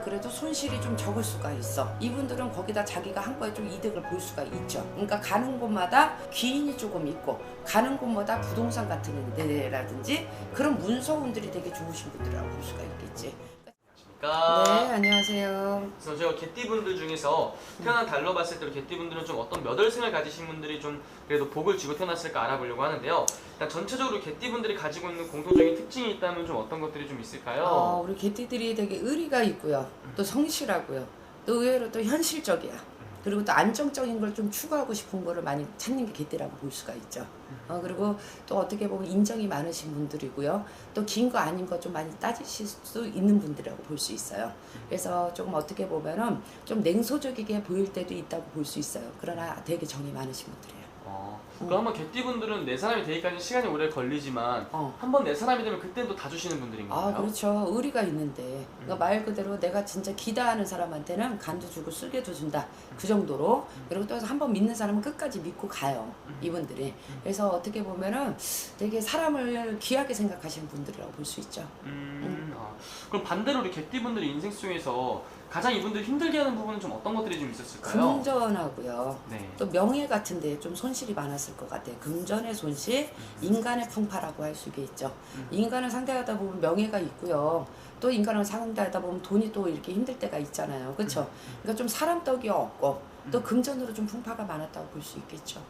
그래도 손실이 좀 적을 수가 있어. 이분들은 거기다 자기가 한 거에 좀 이득을 볼 수가 있죠. 그러니까 가는 곳마다 귀인이 조금 있고 가는 곳마다 부동산 같은 데라든지 그런 문서운들이 되게 좋으신 분들이라고 볼 수가 있겠지. 네, 안녕하세요. 그래서 제가 개띠분들 중에서 태어난 달로 봤을 때 개띠분들은 좀 어떤 몇 월생을 가지신 분들이 좀 그래도 복을 쥐고 태어났을까 알아보려고 하는데요. 일단 전체적으로 개띠분들이 가지고 있는 공통적인 특징이 있다면 좀 어떤 것들이 좀 있을까요? 우리 개띠들이 되게 의리가 있고요. 또 성실하고요. 또 의외로 또 현실적이야. 그리고 또 안정적인 걸 좀 추구하고 싶은 거를 많이 찾는 게 개띠라고 볼 수가 있죠. 그리고 또 어떻게 보면 인정이 많으신 분들이고요. 또 긴 거 아닌 거 좀 많이 따지실 수 있는 분들이라고 볼 수 있어요. 그래서 조금 어떻게 보면은 좀 냉소적이게 보일 때도 있다고 볼 수 있어요. 그러나 되게 정이 많으신 분들이에요. 그러면 개띠분들은 내 사람이 되기까지 시간이 오래 걸리지만 한번 내 사람이 되면 그때는 또 다 주시는 분들인가요? 그렇죠. 의리가 있는데 그러니까 말 그대로 내가 진짜 기다하는 사람한테는 간도 주고 쓸개도 준다. 그 정도로. 그리고 또 한 번 믿는 사람은 끝까지 믿고 가요. 이분들이. 그래서 어떻게 보면은 되게 사람을 귀하게 생각하시는 분들이라고 볼 수 있죠. 그럼 반대로 우리 개띠분들이 인생 속에서 가장 이분들 힘들게 하는 부분은 좀 어떤 것들이 좀 있었을까요? 금전하고요. 네. 또 명예 같은 데 좀 손실이 많았을 것 같아요. 금전의 손실, 인간의 풍파라고 할 수 있겠죠. 인간을 상대하다 보면 명예가 있고요. 또 인간을 상대하다 보면 돈이 또 이렇게 힘들 때가 있잖아요. 그렇죠? 그러니까 좀 사람 떡이 없고 또 금전으로 좀 풍파가 많았다고 볼 수 있겠죠.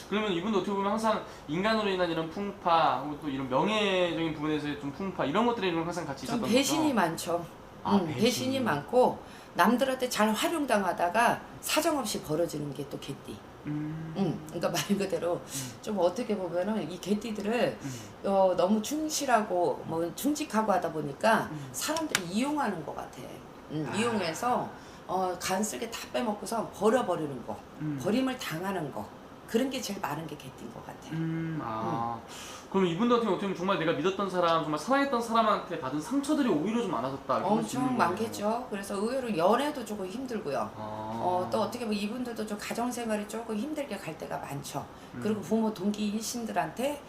그러면 이분도 어떻게 보면 항상 인간으로 인한 이런 풍파, 또 이런 명예적인 부분에서의 좀 풍파 이런 것들이 항상 같이 있었던 좀 거죠? 배신이 많죠. 배신. 배신이 많고 남들한테 잘 활용당하다가 사정없이 벌어지는 게 또 개띠. 그러니까 말 그대로 좀 어떻게 보면은 이 개띠들을 너무 충실하고 뭐 충직하고 하다 보니까 사람들이 이용하는 것 같아. 이용해서 간쓸게 다 빼먹고서 버려버리는 거, 버림을 당하는 거 그런 게 제일 많은 게 개띠인 것 같아. 그럼 이분들 같은 경우 어떻게 보면 정말 내가 믿었던 사람, 정말 사랑했던 사람한테 받은 상처들이 오히려 좀 많아졌다. 엄청 많겠죠. 그래서 의외로 연애도 조금 힘들고요. 또 어떻게 보면 이분들도 좀 가정생활이 조금 힘들게 갈 때가 많죠. 그리고 부모 동기 일신들한테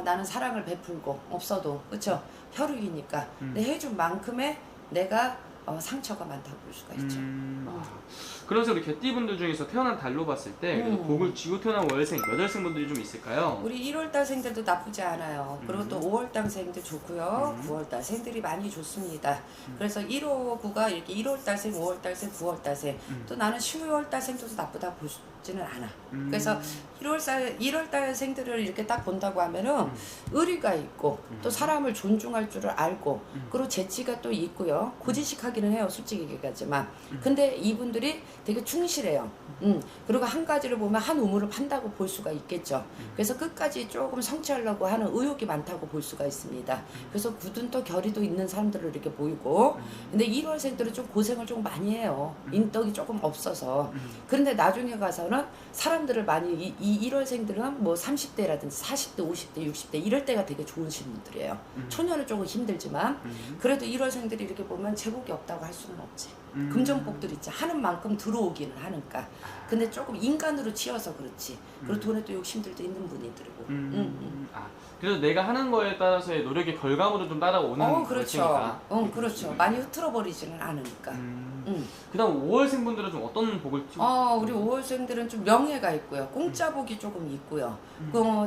나는 사랑을 베풀고 없어도 그렇죠. 혈육이니까 근데 해준 만큼의 내가 상처가 많다고 볼 수가 있죠. 그래서 우리 개띠분들 중에서 태어난 달로 봤을 때 그래도 복을 쥐고 태어난 월생, 몇 월생 분들이 좀 있을까요? 우리 1월달생들도 나쁘지 않아요. 그리고 또 5월달생도 좋고요. 9월달생들이 많이 좋습니다. 그래서 1호구가 이렇게 1월달생, 5월달생, 9월달생 또 나는 12월달생도 나쁘다 보지는 않아. 그래서 1월달생들을 이렇게 딱 본다고 하면은 의리가 있고 또 사람을 존중할 줄을 알고 그리고 재치가 또 있고요. 고지식하기는 해요. 솔직히 얘기하지만. 근데 이분들이 되게 충실해요. 그리고 한 가지를 보면 한 우물을 판다고 볼 수가 있겠죠. 그래서 끝까지 조금 성취하려고 하는 의욕이 많다고 볼 수가 있습니다. 그래서 굳은 또 결의도 있는 사람들을 이렇게 보이고 근데 1월생들은 좀 고생을 좀 많이 해요. 인덕이 조금 없어서. 그런데 나중에 가서는 사람들을 많이 이 1월생들은 뭐 30대라든지 40대, 50대, 60대 이럴 때가 되게 좋으신 분들이에요. 초년은 조금 힘들지만 그래도 1월생들이 이렇게 보면 제복이 없다고 할 수는 없지. 금전복들 있지. 하는 만큼 들어오기는 하니까. 근데 조금 인간으로 치여서 그렇지. 그리고 돈에 또 욕심들도 있는 분이들고. 그래서 내가 하는 거에 따라서의 노력의 결과물을 좀 따라오는 그렇죠. 그렇죠. 많이 흐트러 버리지는 않으니까. 그다음 5월생 분들은 좀 어떤 복을 우리 5월생들은 좀 명예가 있고요. 공짜복이 조금 있고요.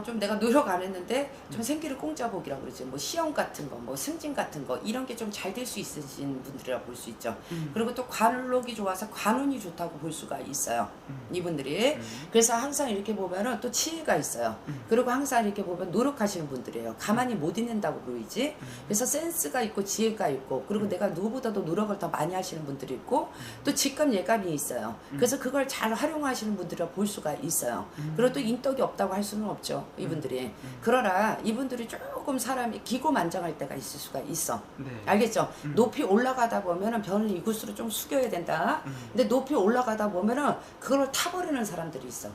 좀 내가 노력 안 했는데 좀 생기를 공짜복이라고 그러지. 뭐 시험 같은 거, 뭐 승진 같은 거 이런 게 좀 잘 될 수 있으신 분들이라고 볼 수 있죠. 그리고 또 관록이 좋아서 관운이 좋다고 볼 수가 있어요. 이분들이. 그래서 항상 이렇게 보면은 또 치의가 있어요. 그리고 항상 이렇게 보면 노력하시는 분들이에요. 가만히 못 있는다고 보이지. 그래서 센스가 있고 지혜가 있고 그리고 내가 누구보다도 노력을 더 많이 하시는 분들이 있고 또 직감 예감이 있어요. 그래서 그걸 잘 활용하시는 분들이라 볼 수가 있어요. 그리고 또 인덕이 없다고 할 수는 없죠. 이분들이. 그러나 이분들이 조금 사람이 기고만장할 때가 있을 수가 있어. 알겠죠? 높이 올라가다 보면은 변을 이곳으로 좀 숙여야 된다. 근데 높이 올라가다 보면은 그걸 타버리는 사람들이 있어.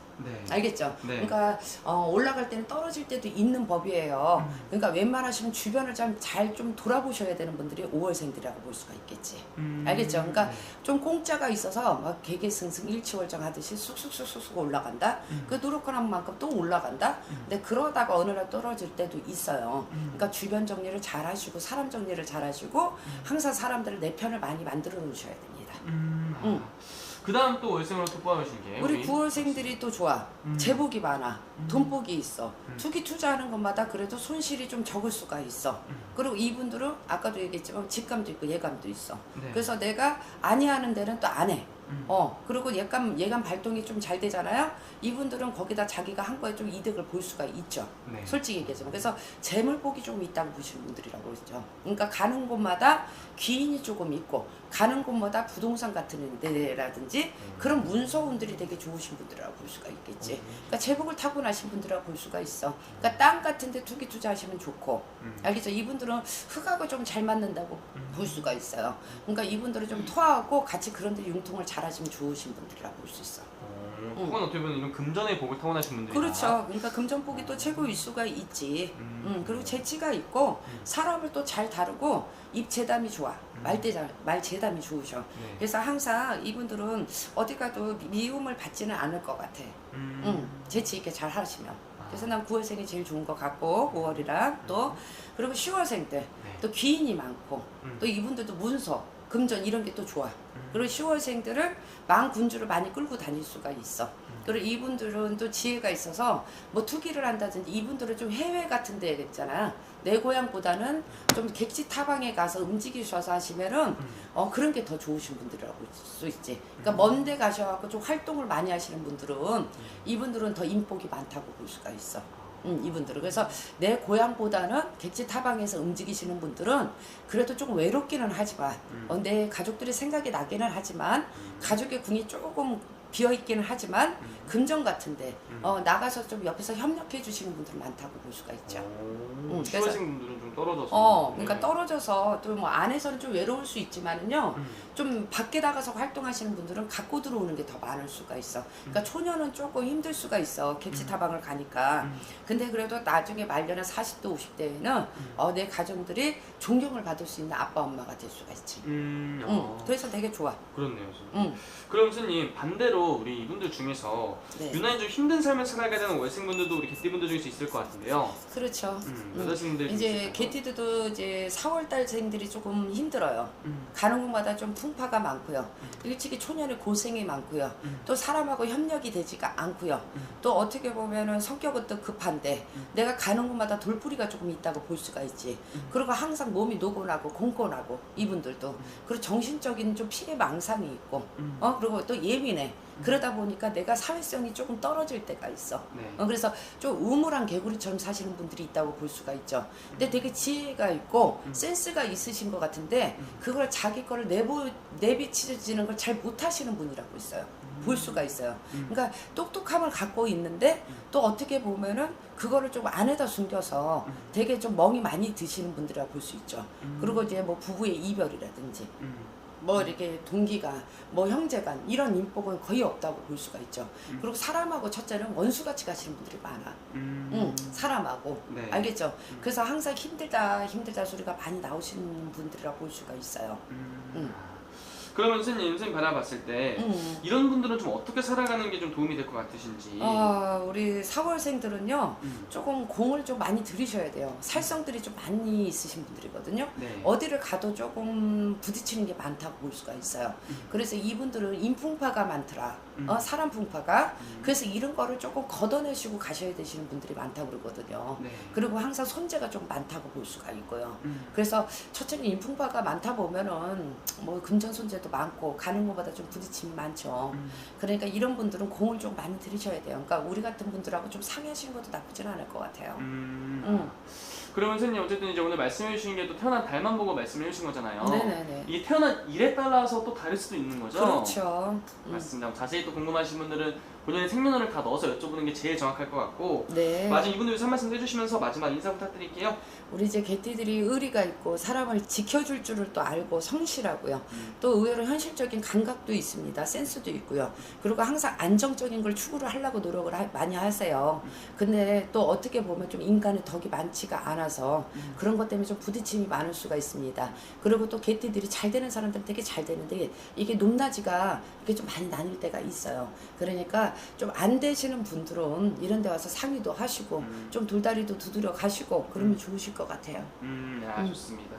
알겠죠? 그러니까 올라갈 때는 떨어질 때도 있는 법이에요. 그러니까 웬만하시면 주변을 잘 좀 돌아보셔야 되는 분들이 5월생들이라고 볼 수가 있겠지. 알겠죠? 그러니까 좀 공짜가 있어서 막 개개승승 일치월장 하듯이 쑥쑥 쑥쑥쑥쑥 올라간다. 그 노력하는 만큼 또 올라간다. 근데 그러다가 어느 날 떨어질 때도 있어요. 그러니까 주변 정리를 잘 하시고 사람 정리를 잘 하시고 항상 사람들을 내 편을 많이 만들어 놓으셔야 됩니다. 그 다음 또 월생으로 또 뽑아주신 게 우리 9월생들이 또 좋아. 제복이 많아. 돈복이 있어. 투기 투자하는 것마다 그래도 손실이 좀 적을 수가 있어. 그리고 이분들은 아까도 얘기했지만 직감도 있고 예감도 있어. 네. 그래서 내가 아니하는 데는 또 안 해. 그리고 예감 발동이 좀 잘 되잖아요. 이분들은 거기다 자기가 한 거에 좀 이득을 볼 수가 있죠. 네. 솔직히 얘기하자면. 그래서 재물복이 조금 있다고 보시는 분들이라고 그러죠. 그러니까 가는 곳마다 귀인이 조금 있고 가는 곳마다 부동산 같은 데라든지 그런 문서운들이 되게 좋으신 분들이라고 볼 수가 있겠지. 그러니까 재복을 타고나신 분들이라고 볼 수가 있어. 그러니까 땅 같은 데 투기 투자하시면 좋고 알겠죠? 이분들은 흙하고 좀 잘 맞는다고 볼 수가 있어요. 그러니까 이분들은 좀 토하고 같이 그런 데 융통을 잘 하시면 좋으신 분들이라고 볼 수 있어. 혹은 어떻게 보면 이런 금전의 복을 타고나신 분들이 그렇죠. 그러니까 금전복이 또 최고일 수가 있지. 그리고 재치가 있고 사람을 또 잘 다루고 입재담이 좋아. 말재담이 좋으셔. 네. 그래서 항상 이분들은 어디 가도 미움을 받지는 않을 것 같아. 재치 있게 잘 하시면. 그래서 난 9월생이 제일 좋은 것 같고 5월이랑 또 그리고 10월생 때 또 귀인이 많고 또 이분들도 문서 금전 이런 게 또 좋아. 그리고 10월생들은 망군주를 많이 끌고 다닐 수가 있어. 그리고 이분들은 또 지혜가 있어서 뭐 투기를 한다든지 이분들은 좀 해외 같은 데 있잖아. 내 고향보다는 좀 객지 타방에 가서 움직이셔서 하시면은 그런 게 더 좋으신 분들이라고 볼 수 있지. 그러니까 먼 데 가셔갖고 좀 활동을 많이 하시는 분들은 이분들은 더 인복이 많다고 볼 수가 있어. 이분들은. 그래서 내 고향보다는 객지 타방에서 움직이시는 분들은 그래도 조금 외롭기는 하지만 내 가족들이 생각이 나기는 하지만 가족의 궁이 조금 비어있기는 하지만 금전 같은데 나가서 좀 옆에서 협력해 주시는 분들 많다고 볼 수가 있죠. 그래서 분들은 좀 떨어져서 그러니까 떨어져서 또 뭐 안에서는 좀 외로울 수 있지만은요 좀 밖에 나가서 활동하시는 분들은 갖고 들어오는 게 더 많을 수가 있어. 그러니까 초년은 조금 힘들 수가 있어. 객지 타방을 가니까. 근데 그래도 나중에 말년에 40대 50대에는 내 가정들이 존경을 받을 수 있는 아빠 엄마가 될 수가 있지. 그래서 되게 좋아. 그렇네요. 그럼 스님 반대로 우리 이분들 중에서 네. 유난히 좀 힘든 삶을 살아가야 되는 월생분들도 우리 개띠분들 중에서 있을 것 같은데요. 그렇죠. 여자분들 이제 개띠들도 이제 4월달생들이 조금 힘들어요. 가는 곳마다 좀 풍파가 많고요. 일찍이 초년에 고생이 많고요. 또 사람하고 협력이 되지가 않고요. 또 어떻게 보면은 성격은 또 급한데 내가 가는 곳마다 돌부리가 조금 있다고 볼 수가 있지. 그리고 항상 몸이 노곤하고 공곤하고 이분들도 그리고 정신적인 좀 피해망상이 있고 그리고 또 예민해. 그러다 보니까 내가 사회성이 조금 떨어질 때가 있어. 네. 그래서 좀 우물한 개구리처럼 사시는 분들이 있다고 볼 수가 있죠. 근데 되게 지혜가 있고 센스가 있으신 것 같은데 그걸 자기 거를 내비치지는 걸 잘 못하시는 분이라고 있어요. 볼 수가 있어요. 그러니까 똑똑함을 갖고 있는데 또 어떻게 보면은 그거를 좀 안에다 숨겨서 되게 좀 멍이 많이 드시는 분들이라고 볼 수 있죠. 그리고 이제 뭐 부부의 이별이라든지 뭐 이렇게 동기가 뭐 형제간 이런 인복은 거의 없다고 볼 수가 있죠. 그리고 사람하고 첫째는 원수같이 가시는 분들이 많아. 사람하고 네. 알겠죠? 그래서 항상 힘들다 소리가 많이 나오시는 분들이라고 볼 수가 있어요. 그러면 선생님 바라봤을 때 이런 분들은 좀 어떻게 살아가는 게 좀 도움이 될 것 같으신지. 우리 4월생들은요 조금 공을 좀 많이 들이셔야 돼요. 살성들이 좀 많이 있으신 분들이거든요. 네. 어디를 가도 조금 부딪히는 게 많다고 볼 수가 있어요. 그래서 이분들은 인풍파가 많더라. 사람 풍파가. 그래서 이런 거를 조금 걷어내시고 가셔야 되시는 분들이 많다고 그러거든요. 네. 그리고 항상 손재가 좀 많다고 볼 수가 있고요. 그래서 첫째는 인풍파가 많다 보면은 뭐 금전 손재도 많고 가는 것보다 좀 부딪힘이 많죠. 그러니까 이런 분들은 공을 좀 많이 들이셔야 돼요. 그러니까 우리 같은 분들하고 좀 상의하시는 것도 나쁘진 않을 것 같아요. 그러면 선생님 어쨌든 이제 오늘 말씀해 주신 게 또 태어난 달만 보고 말씀해 주신 거잖아요. 네네네. 이게 태어난 일에 따라서 또 다를 수도 있는 거죠? 그렇죠. 맞습니다. 자세히 또 궁금하신 분들은 본인의 생년월일 다 넣어서 여쭤보는 게 제일 정확할 것 같고 네. 마지막 이분들 위해서 한 말씀 해주시면서 마지막 인사 부탁드릴게요. 우리 이제 개띠들이 의리가 있고 사람을 지켜줄 줄을 또 알고 성실하고요. 또 의외로 현실적인 감각도 있습니다. 센스도 있고요. 그리고 항상 안정적인 걸 추구를 하려고 노력을 많이 하세요. 근데 또 어떻게 보면 좀 인간의 덕이 많지가 않아서 그런 것 때문에 좀 부딪힘이 많을 수가 있습니다. 그리고 또 개띠들이 잘 되는 사람들은 되게 잘 되는데 이게 높낮이가 이게 좀 많이 나뉠 때가 있어요. 그러니까 좀 안 되시는 분들은 이런 데 와서 상의도 하시고 좀 돌다리도 두드려 가시고 그러면 좋으실 것 같아요. 좋습니다.